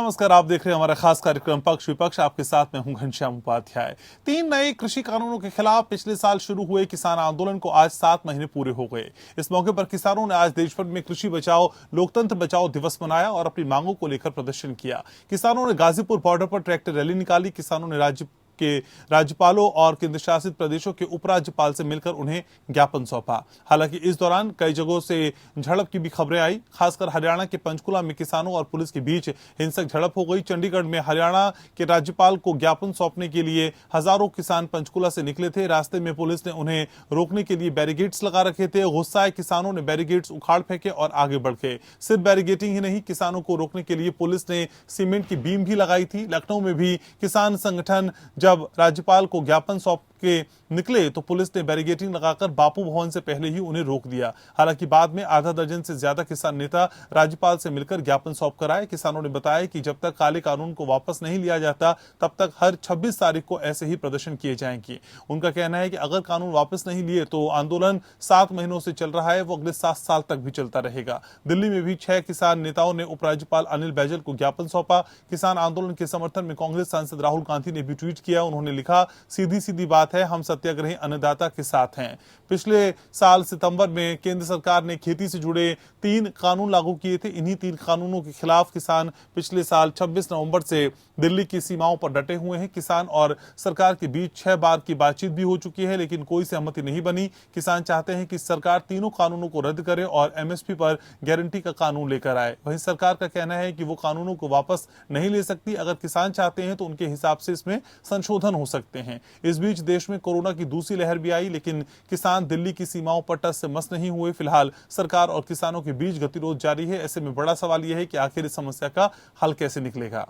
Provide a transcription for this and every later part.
नमस्कार, आप देख रहे हैं हमारा खास कार्यक्रम पक्ष विपक्ष। आपके साथ मैं हूं घनश्याम उपाध्याय। 3 नए कृषि कानूनों के खिलाफ पिछले साल शुरू हुए किसान आंदोलन को आज 7 महीने पूरे हो गए। इस मौके पर किसानों ने आज देश भर में कृषि बचाओ लोकतंत्र बचाओ दिवस मनाया और अपनी मांगों को लेकर प्रदर्शन किया। किसानों ने गाजीपुर बॉर्डर पर ट्रैक्टर रैली निकाली। किसानों ने राज्य के राज्यपालों और केंद्र शासित प्रदेशों के उपराज्यपाल से मिलकर उन्हें ज्ञापन सौंपा। हालांकि इस दौरान कई जगहों से झड़प की भी खबरें आई। खासकर हरियाणा के पंचकुला में किसानों और पुलिस के बीच हिंसक झड़प हो गई। चंडीगढ़ में हरियाणा के राज्यपाल को ज्ञापन सौंपने के लिए हजारों किसान पंचकुला से निकले थे। रास्ते में पुलिस ने उन्हें रोकने के लिए बैरिकेड्स लगा रखे थे। गुस्साए किसानों ने बैरिकेड्स उखाड़ फेंके और आगे बढ़ गए। सिर्फ बैरिकेडिंग ही नहीं, किसानों को रोकने के लिए पुलिस ने सीमेंट की बीम भी लगाई थी। लखनऊ में भी किसान संगठन जब राज्यपाल को ज्ञापन सौंप के निकले तो पुलिस ने बैरिकेडिंग लगाकर बापू भवन से पहले ही उन्हें रोक दिया। हालांकि बाद में आधा दर्जन से ज्यादा किसान नेता राज्यपाल से मिलकर ज्ञापन सौंप कर आए। किसानों ने बताया कि जब तक काले कानून को वापस नहीं लिया जाता तब तक हर 26 तारीख को ऐसे ही प्रदर्शन किए जाएंगे। उनका कहना है कि अगर कानून वापस नहीं लिए तो आंदोलन 7 महीनों से चल रहा है, वो अगले 7 साल तक भी चलता रहेगा। दिल्ली में भी 6 किसान नेताओं ने उपराज्यपाल अनिल बैजल को ज्ञापन सौंपा। किसान आंदोलन के समर्थन में कांग्रेस सांसद राहुल गांधी ने भी ट्वीट किया। उन्होंने लिखा, सीधी सीधी बात है, हम सत्याग्रही अन्नदाता के साथ हैं। पिछले साल सितंबर में केंद्र सरकार ने खेती से जुड़े 3 कानून लागू किए थे। इन्हीं 3 कानूनों के खिलाफ किसान पिछले साल 26 नवंबर से दिल्ली की सीमाओं पर डटे हुए हैं। किसान और सरकार के बीच 6 बार की बातचीत भी हो चुकी है, लेकिन कोई सहमति नहीं बनी। किसान चाहते हैं कि सरकार तीनों कानूनों को रद्द करे और एमएसपी पर गारंटी का कानून लेकर आए। वहीं सरकार का कहना है कि वो कानूनों को वापस नहीं ले सकती। अगर किसान चाहते हैं तो उनके हिसाब से इसमें संशोधन हो सकते हैं। इस बीच देश में कोरोना की दूसरी लहर भी आई, लेकिन किसान दिल्ली की सीमाओं पर टस से मस नहीं हुए। फिलहाल सरकार और किसानों के बीच गतिरोध जारी है। ऐसे में बड़ा सवाल यह है कि आखिर इस समस्या का हल कैसे निकलेगा।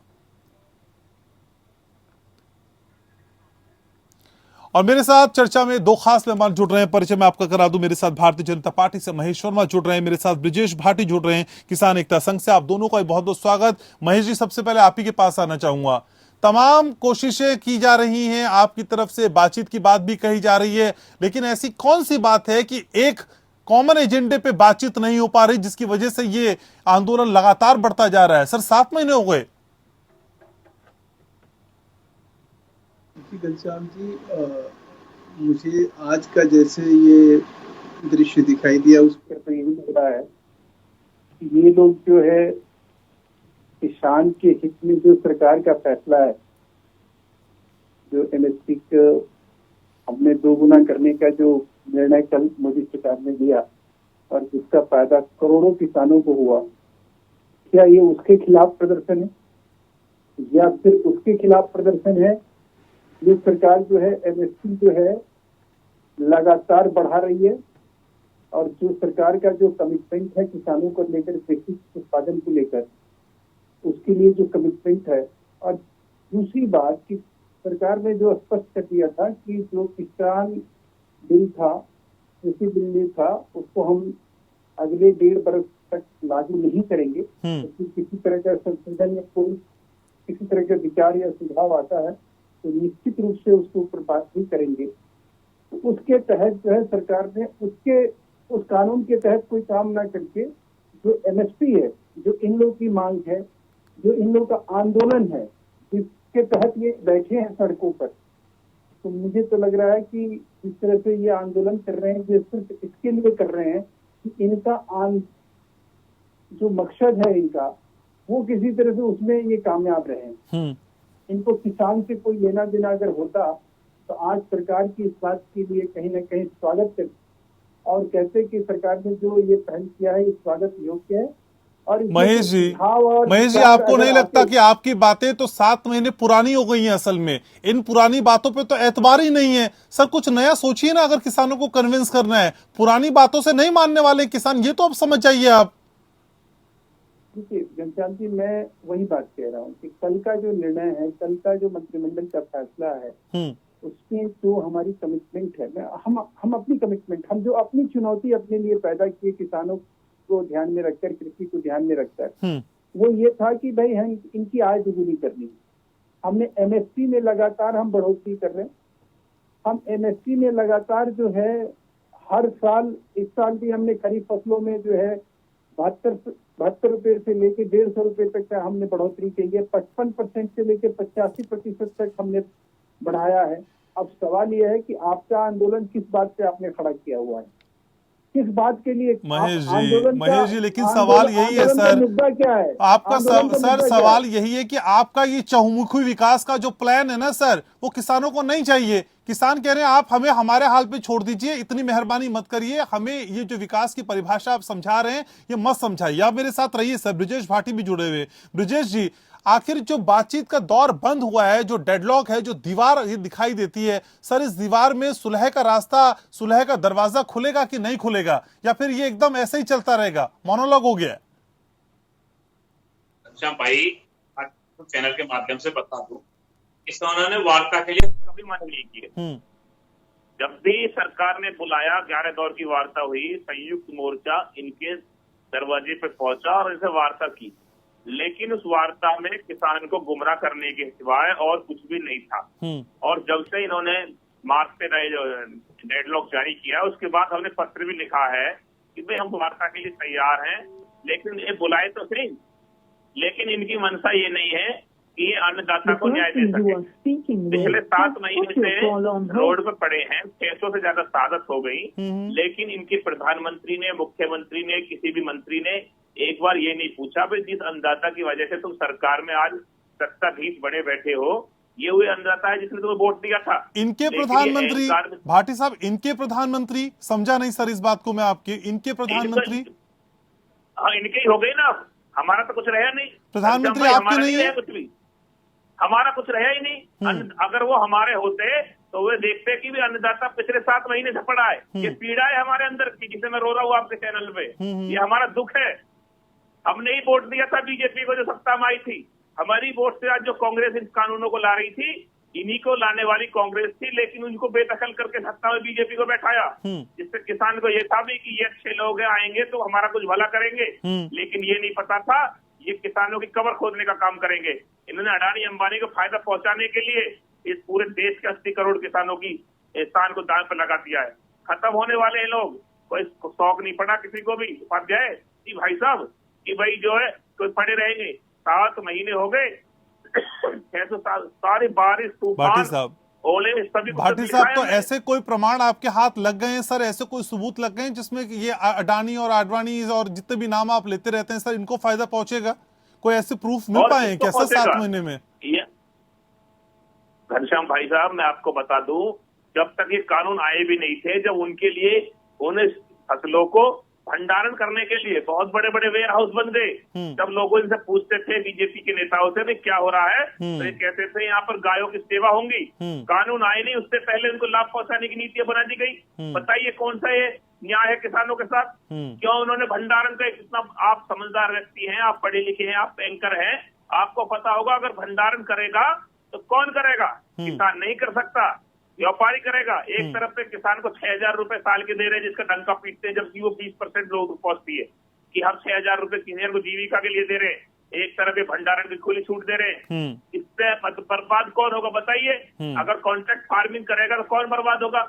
और मेरे साथ चर्चा में 2 खास मेहमान जुड़ रहे हैं। परिचय मैं आपका करा दूं, मेरे साथ भारतीय जनता पार्टी से महेश वर्मा जुड़ रहे हैं, मेरे साथ ब्रिजेश भाटी जुड़ रहे हैं किसान एकता संघ से। आप दोनों का बहुत बहुत स्वागत। महेश जी, सबसे पहले आप ही के पास आना चाहूंगा। तमाम कोशिशें की जा रही हैं, आपकी तरफ से बातचीत की बात भी कही जा रही है, लेकिन ऐसी कौन सी बात है कि एक कॉमन एजेंडे पे बातचीत नहीं हो पा रही जिसकी वजह से ये आंदोलन लगातार बढ़ता जा रहा है? सर, 7 महीने हो गए। घनश्याम जी, मुझे आज का जैसे ये दृश्य दिखाई दिया उस पर तो यही लग रहा है कि ये लोग जो है किसान के हित में जो सरकार का फैसला है, जो एमएसपी को हमने 2 गुना करने का जो निर्णय कल मोदी सरकार ने लिया और जिसका फायदा करोड़ों किसानों को हुआ, क्या ये उसके खिलाफ प्रदर्शन है या फिर उसके खिलाफ प्रदर्शन है? ये सरकार जो है एमएसपी जो है लगातार बढ़ा रही है और जो सरकार का जो कमिटमेंट है किसानों को लेकर, कृषि उत्पादन को लेकर, उसके लिए जो कमिटमेंट है। और दूसरी बात कि सरकार ने जो स्पष्ट कर दिया था कि जो किसान बिल था, कृषि बिल था, उसको हम अगले 1.5 बरस तक लागू नहीं करेंगे। तो किसी तरह का संशोधन या कोई किसी तरह का विचार या सुझाव आता है तो निश्चित रूप से उसके ऊपर बात भी करेंगे। तो उसके तहत जो है सरकार ने उस कानून के तहत कोई काम ना करके जो एमएसपी है, जो इन लोगों की मांग है, जो इन लोगों का आंदोलन है, जिसके तहत ये बैठे हैं सड़कों पर, तो मुझे तो लग रहा है कि जिस तरह से ये आंदोलन कर रहे हैं, ये सिर्फ इसके लिए कर रहे हैं कि इनका जो मकसद है इनका, वो किसी तरह से उसमें ये कामयाब रहे। इनको किसान से कोई लेना देना अगर होता तो आज सरकार की इस बात के लिए कहीं ना कहीं स्वागत करते और कहते कि सरकार ने जो ये पहल किया है ये स्वागत योग्य है। और महेश जी, आपको नहीं लगता कि आपकी बातें तो 7 महीने पुरानी हो गई हैं? असल में इन पुरानी बातों पे तो एतबार ही नहीं है। सर, कुछ नया सोचिए ना। अगर किसानों को कन्विंस करना है, पुरानी बातों से नहीं मानने वाले किसान, ये तो अब समझ जाइए आप। देखिए घनश्याम जी, मैं वही बात कह रहा हूँ कि कल का जो निर्णय है, कल का जो मंत्रिमंडल का फैसला है, उसमें जो हमारी कमिटमेंट है, हम अपनी कमिटमेंट, हम जो अपनी चुनौती अपने लिए पैदा किए किसानों को ध्यान में रखकर, कृषि को ध्यान में रखकर, वो ये था कि भाई हम इनकी आय दोगुनी करनी। हमने एमएसपी में लगातार हम बढ़ोतरी कर रहे हैं। हम एमएसपी में लगातार जो है हर साल, इस साल भी हमने खरीफ फसलों में जो है 72 ₹72 से लेके ₹150 तक का हमने बढ़ोतरी की है। 55% से लेके 85% तक हमने बढ़ाया है। अब सवाल यह है कि आपका आंदोलन किस बात पे आपने खड़ा किया हुआ है, किस बात के लिए महेश जी लेकिन सवाल यही है आंदोलन का सर, मुद्दा क्या है? आपका आंदोलन का सर मुद्दा क्या सवाल है? यही है कि आपका ये चहुमुखी विकास का जो प्लान है ना सर, वो किसानों को नहीं चाहिए। किसान कह रहे हैं आप हमें हमारे हाल पे छोड़ दीजिए, इतनी मेहरबानी मत करिए, हमें ये जो विकास की परिभाषा आप समझा रहे हैं ये मत समझाइए। आप मेरे साथ रहिए सर, ब्रिजेश भाटी भी जुड़े हुए। ब्रिजेश जी, आखिर जो बातचीत का दौर बंद हुआ है, जो डेडलॉक है, जो दीवार ये दिखाई देती है सर, इस दीवार में सुलह का रास्ता, सुलह का दरवाजा खुलेगा कि नहीं खुलेगा, या फिर ये एकदम ऐसे ही चलता रहेगा, मोनोलॉग हो गया? श्याम भाई, आज चैनल के माध्यम से बता दूं, किसानों ने वार्ता के लिए कभी मना नहीं की है। जब भी सरकार ने बुलाया, 11 दौर की वार्ता हुई, संयुक्त मोर्चा इनके दरवाजे पे पहुंचा और इनसे वार्ता की, लेकिन उस वार्ता में किसान को गुमराह करने के सिवाय और कुछ भी नहीं था। और जब से इन्होंने मार्च से डेडलॉक जारी किया, उसके बाद हमने पत्र भी लिखा है कि भाई हम वार्ता के लिए तैयार हैं, लेकिन ये बुलाए तो सही, लेकिन इनकी मंशा ये नहीं है कि ये अन्नदाता को न्याय दे सके। पिछले 7 महीने से रोड पर पड़े हैं, 600 से ज्यादा शहादत हो गई, लेकिन इनके प्रधानमंत्री ने, मुख्यमंत्री ने, किसी भी मंत्री ने एक बार ये नहीं पूछा भाई जिस अन्नदाता की वजह से तुम सरकार में आज सत्ताधीश बड़े बैठे हो, ये वही अन्नदाता है जिसने तुम्हें वोट दिया था। इनके प्रधानमंत्री भाटी साहब, इनके प्रधानमंत्री, समझा नहीं सर इस बात को मैं आपके, इनके प्रधानमंत्री इनके ही हो गई ना, हमारा तो कुछ रहा नहीं। प्रधानमंत्री आपके नहीं है, कुछ भी हमारा कुछ रहा ही नहीं। अगर वो हमारे होते तो वे देखते कि भी अन्नदाता पिछले 7 महीने से पड़ा है। ये पीड़ा है हमारे अंदर की, जिसे मैं रो रहा हूँ आपके चैनल पे। ये हमारा दुख है। हमने ही वोट दिया था बीजेपी को जो सत्ता में आई थी। हमारी वोट से आज जो कांग्रेस इन कानूनों को ला रही थी, इन्हीं को लाने वाली कांग्रेस थी, लेकिन उनको बेदखल करके सत्ता में बीजेपी को बैठाया, जिससे किसान को ये था भी कि ये अच्छे लोग आएंगे तो हमारा कुछ भला करेंगे, लेकिन ये नहीं पता था ये किसानों की कब्र खोदने का काम करेंगे। इन्होंने अडानी अंबानी को फायदा पहुंचाने के लिए इस पूरे देश के 80 करोड़ किसानों की एहसान को दांव पर लगा दिया है। खत्म होने वाले हैं लोग, कोई शौक नहीं पड़ा किसी को भी उपाध्याय जी भाई साहब कि भाई जो है कोई पड़े रहेंगे। 7 महीने हो गए, 600 साल, सारी बारिश, तूफान, ओले, सभी। भाटी साहब, तो ऐसे कोई प्रमाण आपके हाथ लग गए हैं सर, ऐसे कोई सबूत लग गए हैं जिसमें ये अडानी और आडवाणी और जितने भी नाम आप लेते रहते हैं सर, इनको फायदा पहुंचेगा? कोई ऐसे प्रूफ मिल पाए हैं क्या सर 7 महीने में? घनश्याम भाई साहब, मैं आपको बता दूं, जब तक ये कानून आए भी नहीं थे, जब उनके लिए उन्हें फसलों को भंडारण करने के लिए बहुत बड़े बड़े वेयर हाउस बन गए। जब लोगों इनसे पूछते थे बीजेपी के नेताओं से भी क्या हो रहा है, तो ये कहते थे यहाँ पर गायों की सेवा होंगी। कानून आए नहीं, उससे पहले उनको लाभ पहुंचाने की नीतियां बना दी गई। बताइए कौन सा ये न्याय है किसानों के साथ? क्यों उन्होंने भंडारण का इतना, आप समझदार व्यक्ति हैं, आप पढ़े लिखे हैं, आप बैंकर हैं, आपको पता होगा अगर भंडारण करेगा तो कौन करेगा? किसान नहीं कर सकता, व्यापारी करेगा। एक तरफ से किसान को 6,000 रुपए साल के दे रहे हैं, जिसका डंका पीटते हैं, जबकि वो 20% लोग पहुंचती है कि हम 6,000 रुपए किसान को जीविका के लिए दे रहे हैं। एक तरफ ये भंडारण की खुली छूट दे रहे हैं। इससे बर्बाद कौन होगा बताइए? अगर कॉन्ट्रैक्ट फार्मिंग करेगा तो कौन बर्बाद होगा?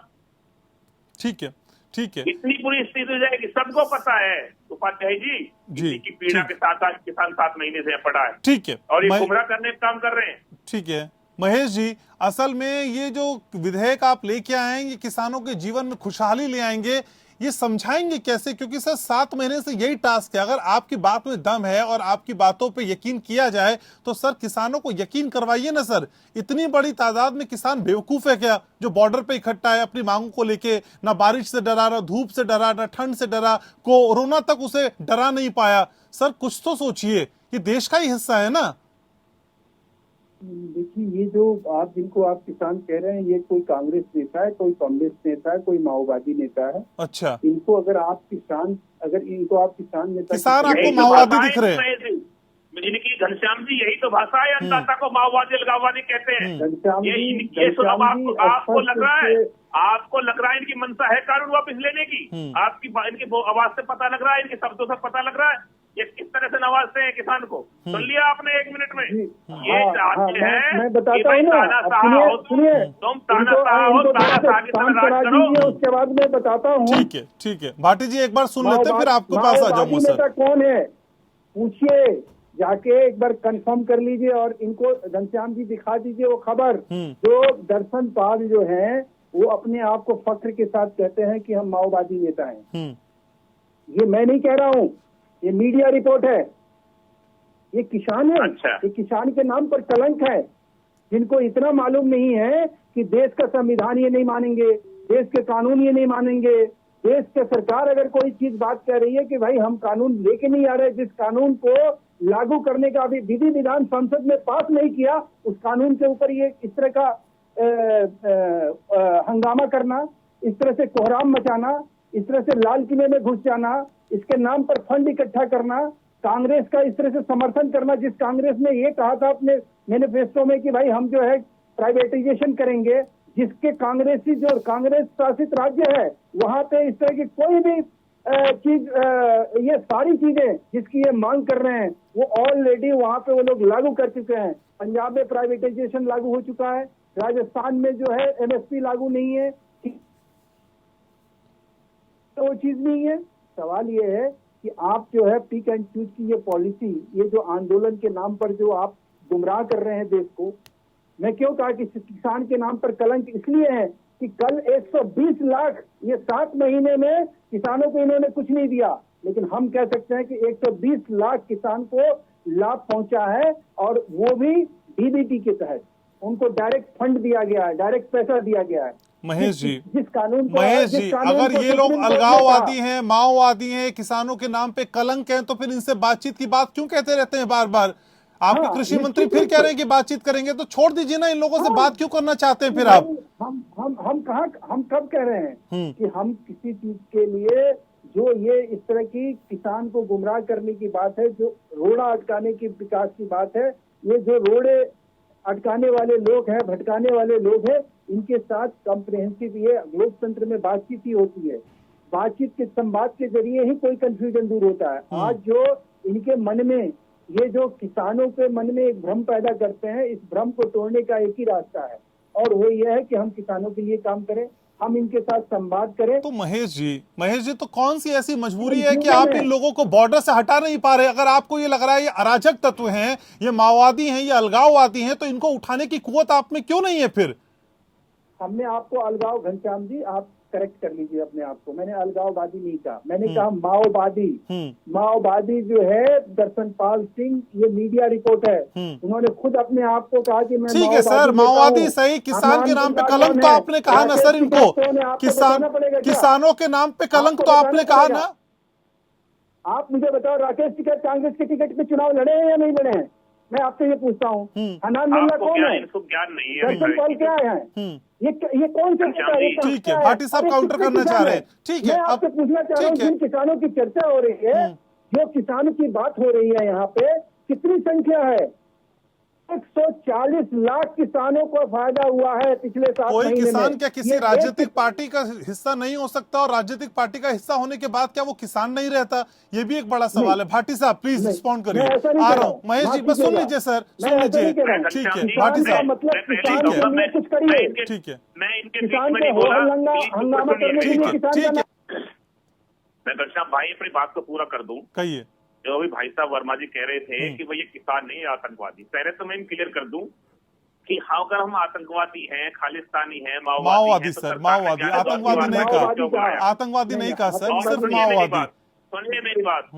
ठीक है, ठीक है। इतनी बुरी स्थिति हो जाएगी, सबको पता है उपाध्याय जी की पीड़ा के साथ आज किसान 7 महीने से पड़ा है। ठीक है, और ये गुमराह करने का काम कर रहे हैं। ठीक है महेश जी, असल में ये जो विधेयक आप लेके आएंगे किसानों के जीवन में खुशहाली ले आएंगे, ये समझाएंगे कैसे? क्योंकि सर 7 महीने से यही टास्क है। अगर आपकी बात में दम है और आपकी बातों पे यकीन किया जाए तो सर किसानों को यकीन करवाइए ना सर। इतनी बड़ी तादाद में किसान बेवकूफ है क्या जो बॉर्डर पे इकट्ठा है अपनी मांगों को लेके? ना बारिश से डरा, ना धूप से डरा, ना ठंड से डरा, कोरोना तक उसे डरा नहीं पाया। सर कुछ तो सोचिए, ये देश का ही हिस्सा है ना। देखिए, ये जो जिनको आप किसान कह रहे हैं, ये कोई कांग्रेस नेता है, कोई कांग्रेस नेता है, कोई माओवादी नेता है। अच्छा, इनको अगर आप किसान नेता, किसान आपको माओवादी दिख रहे हैं? इनकी घनश्याम जी यही तो भाषा है, अन्नदाता को माओवादी अलगाववादी कहते हैं। ये सुनो, आपको लग रहा है, आपको लग रहा है इनकी मंशा है कानून वापस लेने की? आपकी इनकी आवाज से पता लग रहा है, इनके शब्दों से पता लग रहा है ये किस तरह से नवाजते हैं किसान को। सुन लिया आपने 1 मिनट में? ये चाहते हैं मैं बताता हूँ ना, सुनिए, तुम तानाशाह हो, तानाशाह की तरह राज करो। उसके बाद मैं बताता हूँ। ठीक है, ठीक है भाटी जी, एक बार सुन लेते फिर आपके पास आ जाऊंगा सर। कौन है? पूछिए, जाके एक बार कंफर्म कर लीजिए और इनको घनश्याम जी दिखा दीजिए वो खबर। जो दर्शन पाल जो हैं वो अपने आप को फख्र के साथ कहते हैं कि हम माओवादी नेता हैं। ये मैं नहीं कह रहा हूँ, ये मीडिया रिपोर्ट है। ये किसान है। अच्छा। ये किसान के नाम पर कलंक है। जिनको इतना मालूम नहीं है कि देश का संविधान ये नहीं मानेंगे, देश के कानून ये नहीं मानेंगे, देश के सरकार अगर कोई चीज बात कह रही है कि भाई हम कानून लेके नहीं आ रहे, जिस कानून को लागू करने का अभी विधि विधान संसद में पास नहीं किया, उस कानून के ऊपर ये इस तरह का हंगामा करना, इस तरह से कोहराम मचाना, इस तरह से लाल किले में घुस जाना, इसके नाम पर फंड इकट्ठा करना, कांग्रेस का इस तरह से समर्थन करना, जिस कांग्रेस ने ये कहा था अपने मैनिफेस्टो में कि भाई हम जो है प्राइवेटाइजेशन करेंगे, जिसके कांग्रेसी जो कांग्रेस शासित राज्य है वहां पे इस तरह की कोई भी चीज, ये सारी चीजें जिसकी ये मांग कर रहे हैं वो ऑलरेडी वहां पे वो लोग लागू कर चुके हैं। पंजाब में प्राइवेटाइजेशन लागू हो चुका है, राजस्थान में जो है एमएसपी लागू नहीं है, तो वो चीज नहीं है। सवाल ये है कि आप जो है पिक एंड चूज की ये पॉलिसी, ये जो आंदोलन के नाम पर जो आप गुमराह कर रहे हैं देश को, मैं क्यों कहा कि किसान के नाम पर कलंक इसलिए है कि कल 120 लाख, ये 7 महीने में किसानों को इन्होंने कुछ नहीं दिया, लेकिन हम कह सकते हैं कि 120 लाख किसान को लाभ पहुंचा है, और वो भी डीबीटी के तहत उनको डायरेक्ट फंड दिया गया है, डायरेक्ट पैसा दिया गया है। महेश जी, जिस कानून को, महेश जी, अगर ये लोग अलगाववादी हैं, माओवादी हैं, किसानों के नाम पे कलंक हैं, तो फिर इनसे बातचीत की बात क्यों कहते रहते हैं बार बार? आपके कृषि मंत्री फिर कह रहे हैं कि बातचीत करेंगे, तो छोड़ दीजिए ना, इन लोगों से बात क्यों करना चाहते हैं फिर आप? हम कब कह रहे हैं कि हम किसी चीज के लिए जो ये इस तरह की किसान को गुमराह करने की बात है, जो रोड़ा अटकाने की विकास की बात है, ये जो रोड़े अटकाने वाले लोग हैं, भटकाने वाले लोग हैं, इनके साथ कॉम्प्रिहेंसिव ये लोकतंत्र में बातचीत ही होती है। बातचीत के संवाद के जरिए ही कोई कंफ्यूजन दूर होता है। आज जो इनके मन में, ये जो किसानों के मन में एक भ्रम पैदा करते हैं, इस भ्रम को तोड़ने का एक ही रास्ता है, और वो ये है कि हम किसानों के लिए काम करें, हम इनके साथ संवाद करें। तो महेश जी, तो कौन सी ऐसी मजबूरी है कि आप इन लोगों को बॉर्डर से हटा नहीं पा रहे? अगर आपको ये लग रहा है ये अराजक तत्व हैं, ये माओवादी हैं, ये अलगाववादी हैं, तो इनको उठाने की कुव्वत आप में क्यों नहीं है फिर? हमने आपको अलगाव, घनश्याम जी आप करेक्ट कर लीजिए अपने आप को, मैंने अलगाववादी नहीं कहा, मैंने कहा माओवादी। माओवादी जो है दर्शनपाल सिंह, ये मीडिया रिपोर्ट है, उन्होंने खुद अपने आप को कहा कि मैं ठीक है सर, माओवादी सही, किसान के नाम पे कलंक तो आपने कहा ना सर इनको, किसानों के नाम पे कलंक तो आपने कहा ना। आप मुझे बताओ, राकेश टिकैत कांग्रेस के टिकट पे चुनाव लड़े हैं या नहीं लड़े हैं? मैं आपसे ये पूछता हूँ। हनान मुल्ला कौन है? ज्ञान नहीं है। दर्शनपाल क्या है? ये कौन से नेता है? ठीक है, भाटी साहब काउंटर करना चाह रहे हैं। ठीक है, मैं आपसे पूछना चाह रहा हूँ, जिन किसानों की चर्चा हो रही है, जो किसानों की बात हो रही है, यहाँ पे कितनी संख्या है? 140 लाख किसानों को फायदा हुआ है पिछले 7 महीने में। कोई किसान क्या किसी राजनीतिक पार्टी का हिस्सा नहीं हो सकता, और राजनीतिक पार्टी का हिस्सा होने के बाद क्या वो किसान नहीं रहता? ये भी एक बड़ा सवाल है। भाटी साहब प्लीज रिस्पॉन्ड करिए। आ रहा हूँ महेश जी, बस सुन लीजिए सर, सुन लीजिए। ठीक है भाटी साहब, मतलब किसान के लिए कुछ करिए। ठीक है, मैं इनके किसान के हंगामा करने के लिए किसान ठीक है, मैं घनश्याम भाई अपनी बात को पूरा कर दूं। कहिए। जो अभी भाई साहब वर्मा जी कह रहे थे कि भाई ये किसान नहीं आतंकवादी, पहले तो मैं क्लियर कर दूं कि हाँ, अगर हम आतंकवादी हैं, खालिस्तानी हैं, माओवादी सर, माओवादी, आतंकवादी नहीं कहा, आतंकवादी नहीं कहा सर, सिर्फ माओवादी। सुनिए मेरी बात।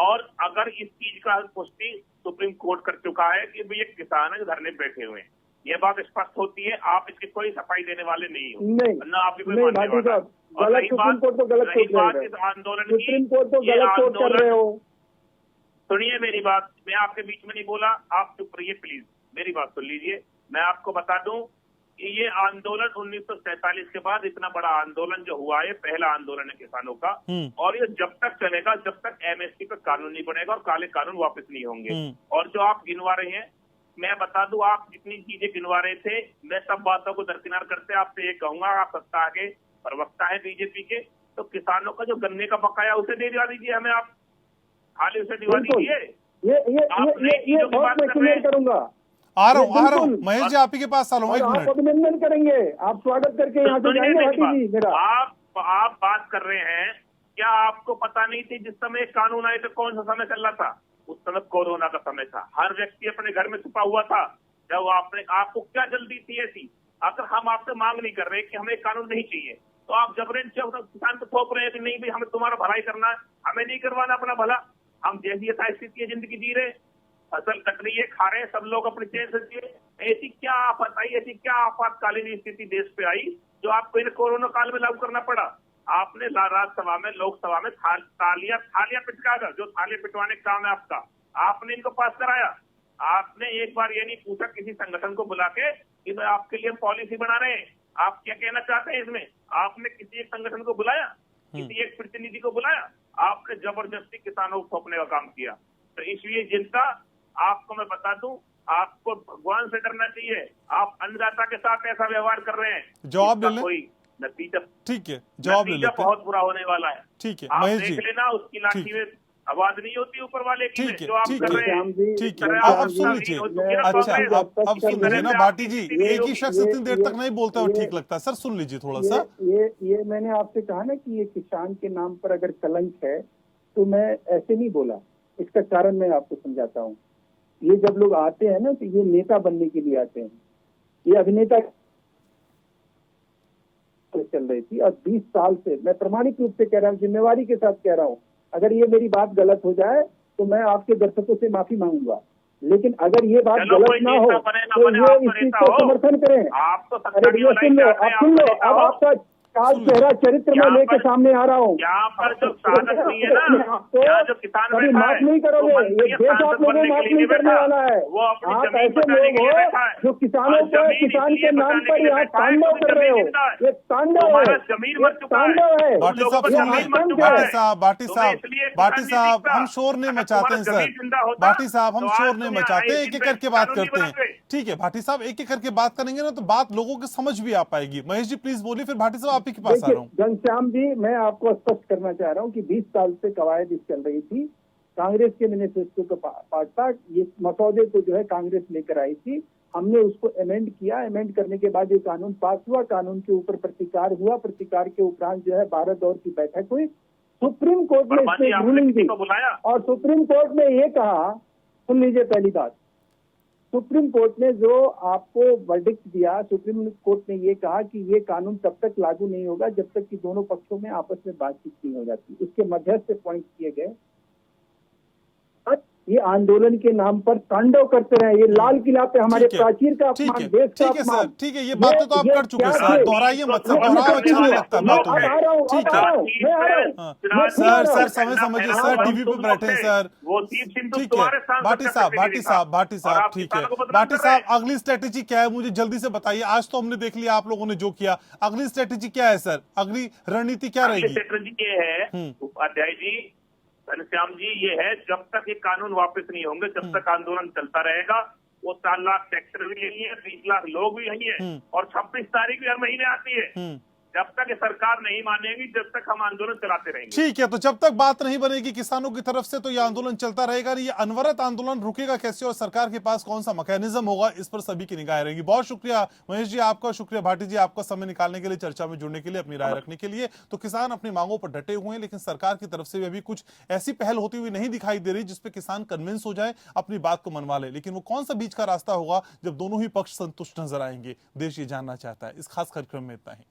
और अगर इस चीज का पुष्टि सुप्रीम कोर्ट कर चुका है कि भाई ये किसान है जो धरने बैठे हुए हैं, ये बात स्पष्ट होती है, आप इसकी कोई सफाई देने वाले नहीं हो, ना आपकी कोई मानने वाला। और रही बात इस आंदोलन की, सुप्रीम कोर्ट को गलत कोर्ट कर रहे हो। सुनिए मेरी बात, मैं आपके बीच में नहीं बोला, आप चुप रहिए प्लीज, मेरी बात सुन लीजिए। मैं आपको बता दूं कि ये आंदोलन 1947 के बाद इतना बड़ा आंदोलन जो हुआ है, पहला आंदोलन है किसानों का, और ये जब तक चलेगा जब तक एमएसपी पर कानून नहीं बनेगा और काले कानून वापस नहीं होंगे। और जो आप गिनवा रहे हैं, मैं बता दूं, आप जितनी चीजें गिनवा रहे थे, मैं सब बातों को दरकिनार करते आपसे ये कहूंगा, आप सत्ता के प्रवक्ता है बीजेपी के, तो किसानों का जो गन्ने का बकाया उसे दे दिला दीजिए हमें, आप खाली उसे दिवा दीजिए। ये बहुत मैं क्लियर करूंगा। आ रहा हूँ महेश जी, आप ही के पास आ रहा हूँ, एक मिनट। आप अभिनंदन करेंगे, आप स्वागत करके यहाँ से जाएंगे भाटी जी मेरा। आप बात कर रहे हैं, क्या आपको पता नहीं थी जिस समय कानून आए तो कौन सा समय चल रहा था? उस समय कोरोना का समय था, हर व्यक्ति अपने घर में छुपा हुआ था। जब आपको क्या जल्दी थी ऐसी? अगर हम आपसे मांग नहीं कर रहे कि हमें कानून नहीं चाहिए, तो आप जबरन किसान को थोप रहे हैं कि नहीं भाई हमें तुम्हारा भलाई करना है, हमें नहीं करवाना अपना भला। हम जैसी यथास्थिति जिंदगी जी रहे, फसल कट रही है, खा रहे हैं सब लोग अपने चैन से जिए। ऐसी क्या आफत आई, ऐसी क्या आपातकालीन स्थिति देश पे आई जो आपको इन कोरोना काल में लागू करना पड़ा? आपने राज्यसभा में, लोकसभा में थालियां पिटकाकर, जो थालियां पिटवाने का काम है आपका, आपने इनको पास कराया। आपने एक बार ये नहीं पूछा किसी संगठन को बुला के कि भाई आपके लिए पॉलिसी बना रहे हैं, आप क्या कहना चाहते हैं इसमें? आपने किसी एक संगठन को बुलाया, किसी एक प्रतिनिधि को बुलाया? आपने जबरदस्ती किसानों को थोपने का काम किया। तो इसलिए जनता, आपको मैं बता दूं, आपको भगवान से डरना चाहिए। आप अन्नदाता के साथ ऐसा व्यवहार कर रहे हैं, जवाब ले लें। कोई नतीजा, ठीक है, जवाब ले लेते हैं। बहुत बुरा होने वाला है। ठीक है आप महेश देख जी, लेना, उसकी लाठी में आवाज नहीं होती ऊपर वाले की, ठीक है, जो आप ठीक कर है, रहे हैं। ठीक है। अब सुन लीजिए, अच्छा अब सुन लीजिए ना बाटी जी, एक ही शख्स इतनी देर तक नहीं बोलता और ठीक लगता है। सर सुन लीजिए थोड़ा सा। ये मैंने आपसे कहा ना कि ये किसान के नाम पर अगर कलंक है, तो मैं ऐसे नहीं बोला। इसका कारण मैं आपको समझाता हूँ। ये जब लोग आते हैं ना, तो ये नेता बनने के लिए आते हैं। ये अभिनेता चल रही थी, और 20 साल से मैं प्रमाणिक रूप से कह रहा हूँ, जिम्मेवारी के साथ कह रहा हूँ, अगर ये मेरी बात गलत हो जाए तो मैं आपके दर्शकों से माफी मांगूंगा, लेकिन अगर ये बात गलत ना हो तो ये इस चीज को समर्थन करें। अरे भैया सुन लो, आप सुन लो, अब आपका काल चेहरा चरित्र में लेके सामने आ रहा हूँ। यहाँ पर जो साधक हुई है ना, यहाँ जो किसान कभी माफ नहीं करोगे, ये देश आप लोगों को माफ नहीं करने वाला है। आप ऐसे लोग हो जो किसानों को, किसान के नाम पर यहाँ तांडव कर रहे हो। ये तांडव है, ये तांडव है। बाटी साहब सुन लीजिए, बाटी साहब हम शोर नहीं मचाते हैं सर। बाटी साहब हम शोर नहीं मचाते, एक एक करके बात करते हैं। ठीक है भाटी साहब, एक एक करके बात करेंगे ना तो बात लोगों की समझ भी आ पाएगी। महेश जी प्लीज बोलिए, फिर भाटी साहब आप ही के पास आ रहा हूँ। घनश्याम जी, मैं आपको स्पष्ट करना चाह रहा हूँ कि 20 साल से कवायद चल रही थी, कांग्रेस के मैनिफेस्टो का पार्ट था। ये मसौदे को जो है कांग्रेस लेकर आई थी, हमने उसको अमेंड किया। अमेंड करने के बाद ये कानून पास हुआ, कानून के ऊपर प्रतिकार हुआ, प्रतिकार के उपरांत जो है 12 दौर की बैठक हुई, सुप्रीम कोर्ट ने इसमें रूलिंग दी, और सुप्रीम कोर्ट ने ये कहा, सुन लीजिए पहली बात, सुप्रीम कोर्ट ने जो आपको वर्डिक्ट दिया, सुप्रीम कोर्ट ने ये कहा कि ये कानून तब तक लागू नहीं होगा जब तक कि दोनों पक्षों में आपस में बातचीत नहीं हो जाती। उसके मध्यस्थ पॉइंट किए गए। ये आंदोलन के नाम पर तांडव करते रहे, ये लाल किला पे हमारे प्राचीर का अपमान, देश का अपमान। ठीक है, ये बातें तो आप कर चुके हैं सर, दोहराइए मत सर, दोहराओ अच्छा नहीं लगता बातों में। ठीक है सर, समय समझिए सर, टीवी पे बैठे हैं सर। ठीक है भाटी साहब, ठीक है भाटी साहब, अगली स्ट्रेटेजी क्या है मुझे जल्दी से बताइए। आज तो हमने देख लिया आप लोगों ने जो किया, अगली स्ट्रेटेजी क्या है सर, अगली रणनीति क्या रहेगी? स्ट्रेटेजी ये है उपाध्याय जी, घनश्याम जी, ये है जब तक ये कानून वापस नहीं होंगे, जब तक आंदोलन चलता रहेगा। वो 4 लाख ट्रैक्टर भी यही है, 20 लाख लोग भी यही है, और 26 तारीख भी हर महीने आती है। जब तक ये सरकार नहीं मानेगी, जब तक हम आंदोलन चलाते रहेंगे। ठीक है, तो जब तक बात नहीं बनेगी किसानों की तरफ से तो ये आंदोलन चलता रहेगा। ये अनवरत आंदोलन रुकेगा कैसे और सरकार के पास कौन सा मैकेनिज्म होगा, इस पर सभी की निगाहें रहेंगी। बहुत शुक्रिया महेश जी आपका, शुक्रिया भाटी जी आपका समय निकालने के लिए, चर्चा में जुड़ने के लिए, अपनी राय रखने के लिए। तो किसान अपनी मांगों पर डटे हुए हैं, लेकिन सरकार की तरफ से भी अभी कुछ ऐसी पहल होती हुई नहीं दिखाई दे रही जिसपे किसान कन्विंस हो जाए, अपनी बात को मनवा ले। लेकिन वो कौन सा बीच का रास्ता होगा जब दोनों ही पक्ष संतुष्ट नजर आएंगे, देश ये जानना चाहता है। इस खास कार्यक्रम में इतना ही।